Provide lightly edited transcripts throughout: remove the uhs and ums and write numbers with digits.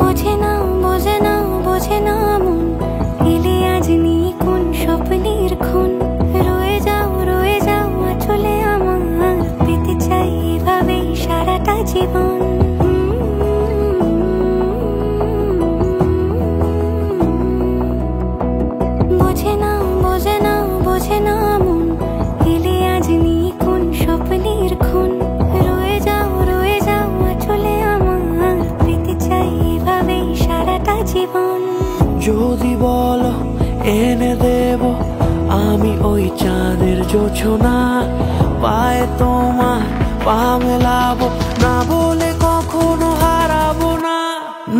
বোঝে না বোঝে না বোঝে না মন, এলে আজ নিয়ে কোন স্বপ্নের খুন। রয়ে যাও চলে আমার, পেতে চাই এভাবেই সারাটা জীবন। বোঝে না বোঝে না বোঝে না মন, এলে আজ নিয়ে কোন স্বপ্নের খুন। রয়ে যাও চলে আমার, পেতে চাই এভাবেই সারাটা জীবন। যদি বলো এনে দেব আমি ওই চাঁদের জোছনা, পায়ে তোমার পা মেলাবো, না বলে কখনো হারাবো না।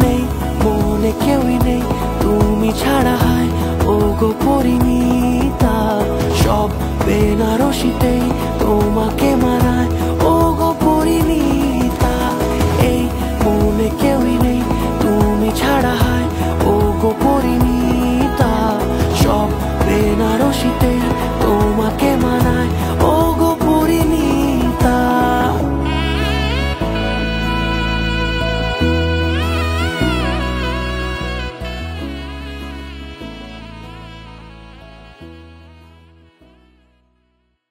নেই মনে কেউই নেই তুমি ছাড়া, হয় ও গো পরিণীতা। সব বেনারসিতেই তোমাকে মানায় ও গো পরিণীতা। এই মনে কেউ